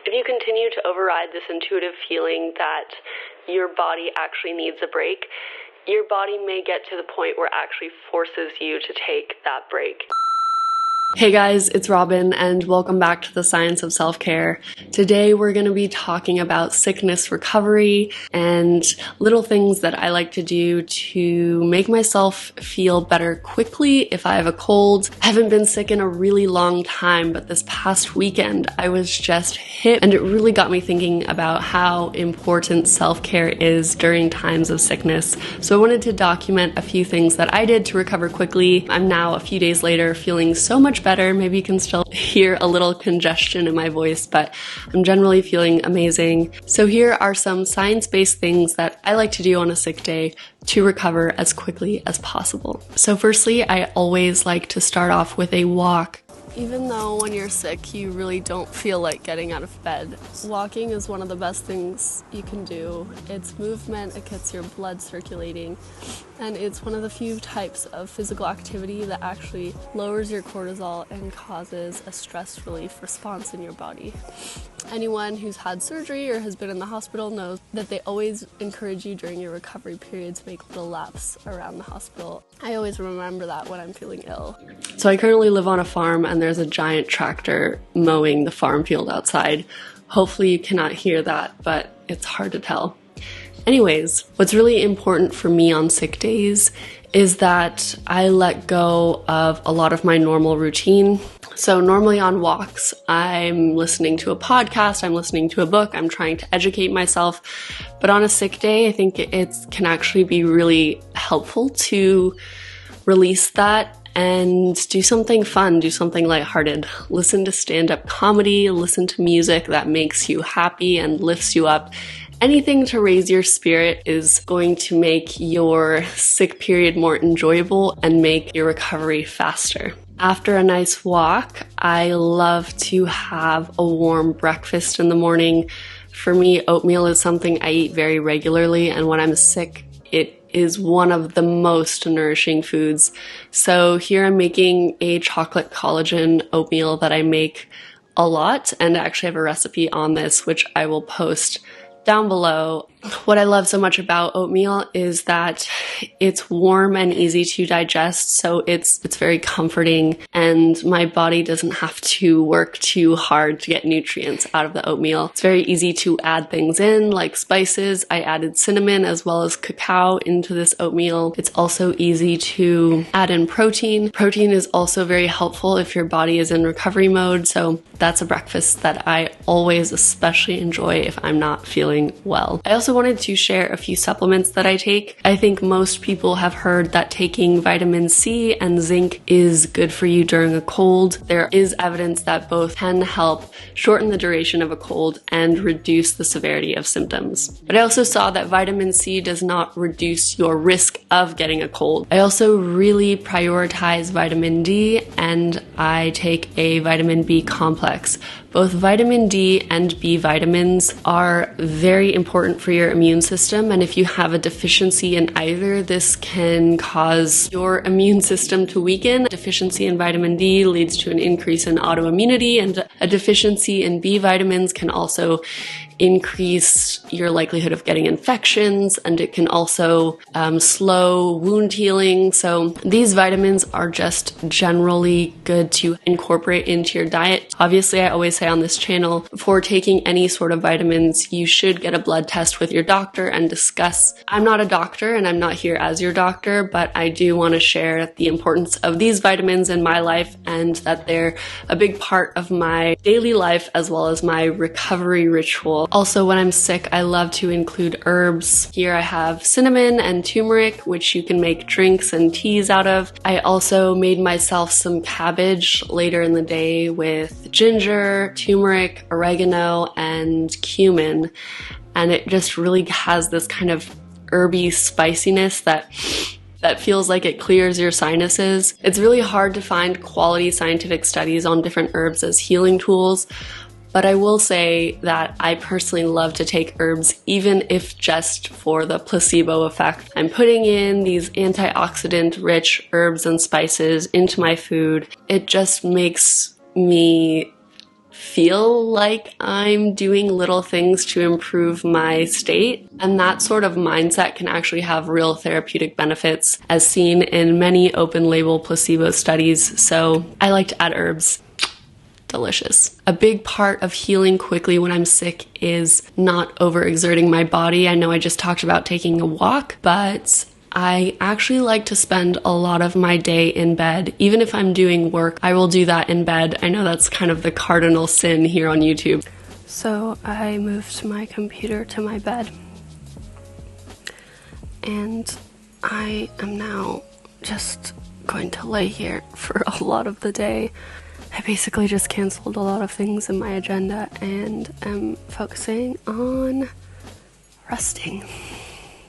If you continue to override this intuitive feeling that your body actually needs a break, your body may get to the point where it actually forces you to take that break. Hey guys, it's Robin and welcome back to the Science of Self-Care. Today we're going to be talking about sickness recovery and little things that I like to do to make myself feel better quickly if I have a cold. I haven't been sick in a really long time, but this past weekend I was just hit and it really got me thinking about how important self-care is during times of sickness. So I wanted to document a few things that I did to recover quickly. I'm now a few days later feeling so much better. Maybe you can still hear a little congestion in my voice, but I'm generally feeling amazing. So here are some science-based things that I like to do on a sick day to recover as quickly as possible. So firstly, I always like to start off with a walk. Even though when you're sick, you really don't feel like getting out of bed, walking is one of the best things you can do. It's movement, it gets your blood circulating, and it's one of the few types of physical activity that actually lowers your cortisol and causes a stress relief response in your body. Anyone who's had surgery or has been in the hospital knows that they always encourage you during your recovery period to make little laps around the hospital. I always remember that when I'm feeling ill. So I currently live on a farm and there's a giant tractor mowing the farm field outside. Hopefully you cannot hear that, but it's hard to tell. Anyways, what's really important for me on sick days is that I let go of a lot of my normal routine. So normally on walks, I'm listening to a podcast, I'm listening to a book, I'm trying to educate myself. But on a sick day, I think it can actually be really helpful to release that and do something fun, do something lighthearted. Listen to stand-up comedy, listen to music that makes you happy and lifts you up. Anything to raise your spirit is going to make your sick period more enjoyable and make your recovery faster. After a nice walk, I love to have a warm breakfast in the morning. For me, oatmeal is something I eat very regularly, and when I'm sick, it is one of the most nourishing foods. So here I'm making a chocolate collagen oatmeal that I make a lot, and I actually have a recipe on this, which I will post down below. What I love so much about oatmeal is that it's warm and easy to digest, so it's very comforting, and my body doesn't have to work too hard to get nutrients out of the oatmeal. It's very easy to add things in, like spices. I added cinnamon as well as cacao into this oatmeal. It's also easy to add in protein. Protein is also very helpful if your body is in recovery mode, so that's a breakfast that I always especially enjoy if I'm not feeling well. I also wanted to share a few supplements that I take. I think most people have heard that taking vitamin C and zinc is good for you during a cold. There is evidence that both can help shorten the duration of a cold and reduce the severity of symptoms. But I also saw that vitamin C does not reduce your risk of getting a cold. I also really prioritize vitamin D, and I take a vitamin B complex. Both vitamin D and B vitamins are very important for your immune system, and if you have a deficiency in either, this can cause your immune system to weaken. A deficiency in vitamin D leads to an increase in autoimmunity, and a deficiency in B vitamins can also increase your likelihood of getting infections, and it can also slow wound healing. So these vitamins are just generally good to incorporate into your diet. Obviously, I always say on this channel, before taking any sort of vitamins, you should get a blood test with your doctor and discuss. I'm not a doctor and I'm not here as your doctor, but I do want to share the importance of these vitamins in my life and that they're a big part of my daily life as well as my recovery ritual. Also, when I'm sick, I love to include herbs. Here I have cinnamon and turmeric, which you can make drinks and teas out of. I also made myself some cabbage later in the day with ginger, turmeric, oregano, and cumin. And it just really has this kind of herby spiciness that feels like it clears your sinuses. It's really hard to find quality scientific studies on different herbs as healing tools, but I will say that I personally love to take herbs, even if just for the placebo effect. I'm putting in these antioxidant-rich herbs and spices into my food. It just makes me feel like I'm doing little things to improve my state. And that sort of mindset can actually have real therapeutic benefits, as seen in many open label placebo studies. So I like to add herbs. Delicious. A big part of healing quickly when I'm sick is not overexerting my body. I know I just talked about taking a walk, but I actually like to spend a lot of my day in bed. Even if I'm doing work, I will do that in bed. I know that's kind of the cardinal sin here on YouTube. So I moved my computer to my bed, and I am now just going to lay here for a lot of the day. I basically just canceled a lot of things in my agenda and am focusing on resting.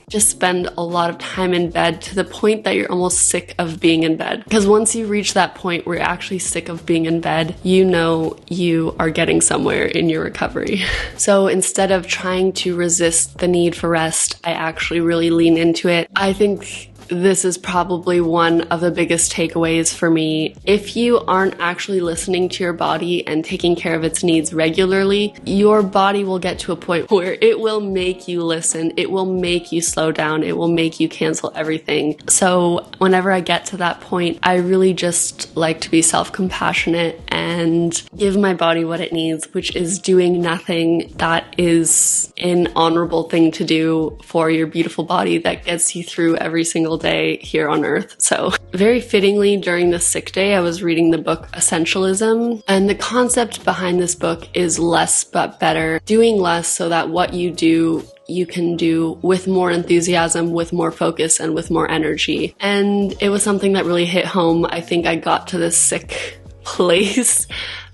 Just spend a lot of time in bed to the point that you're almost sick of being in bed. Because once you reach that point where you're actually sick of being in bed, you know you are getting somewhere in your recovery. So instead of trying to resist the need for rest, I actually really lean into it. I think this is probably one of the biggest takeaways for me. If you aren't actually listening to your body and taking care of its needs regularly, your body will get to a point where it will make you listen. It will make you slow down. It will make you cancel everything. So whenever I get to that point, I really just like to be self-compassionate and give my body what it needs, which is doing nothing. That is an honorable thing to do for your beautiful body that gets you through every single day here on earth. So very fittingly, during the sick day, I was reading the book Essentialism, and the concept behind this book is less but better. Doing less so that what you do, you can do with more enthusiasm, with more focus, and with more energy. And it was something that really hit home. I think I got to this sick place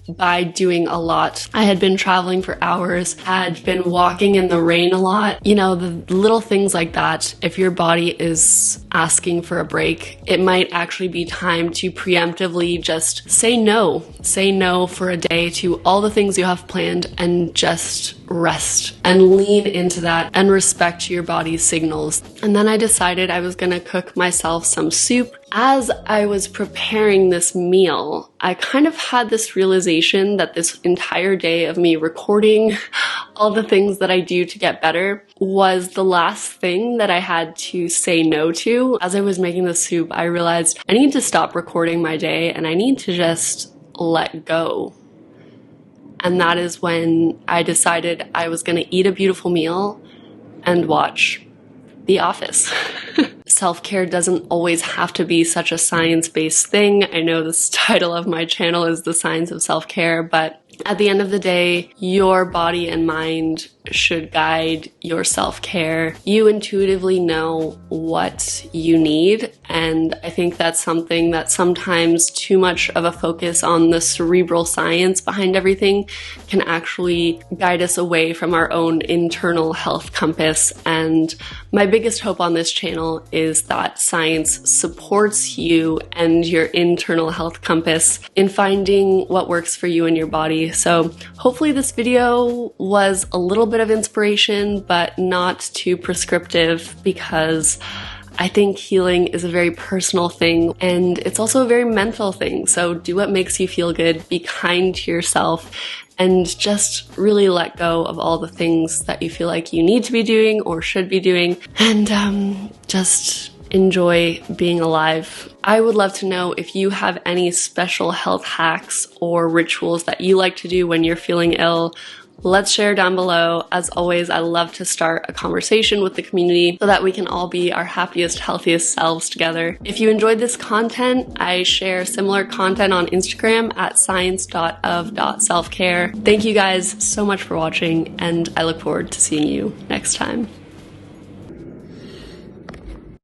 by doing a lot. I had been traveling for hours, had been walking in the rain a lot. You know, the little things like that. If your body is asking for a break, it might actually be time to preemptively just say no. Say no for a day to all the things you have planned and just rest and lean into that and respect your body's signals. And then I decided I was gonna cook myself some soup. As I was preparing this meal, I kind of had this realization that this entire day of me recording all the things that I do to get better was the last thing that I had to say no to. As I was making the soup, I realized I need to stop recording my day and I need to just let go. And that is when I decided I was going to eat a beautiful meal and watch The Office. Self-care doesn't always have to be such a science-based thing. I know this title of my channel is The Science of Self-Care, but at the end of the day, your body and mind should guide your self-care. You intuitively know what you need, and I think that's something that sometimes too much of a focus on the cerebral science behind everything can actually guide us away from our own internal health compass. And my biggest hope on this channel is that science supports you and your internal health compass in finding what works for you and your body. So hopefully this video was a little bit of inspiration, but not too prescriptive, because I think healing is a very personal thing and it's also a very mental thing. So do what makes you feel good, be kind to yourself, and just really let go of all the things that you feel like you need to be doing or should be doing, and just enjoy being alive. I would love to know if you have any special health hacks or rituals that you like to do when you're feeling ill. Let's share down below. As always, I love to start a conversation with the community so that we can all be our happiest, healthiest selves together. If you enjoyed this content, I share similar content on Instagram at science.of.selfcare. Thank you guys so much for watching, and I look forward to seeing you next time.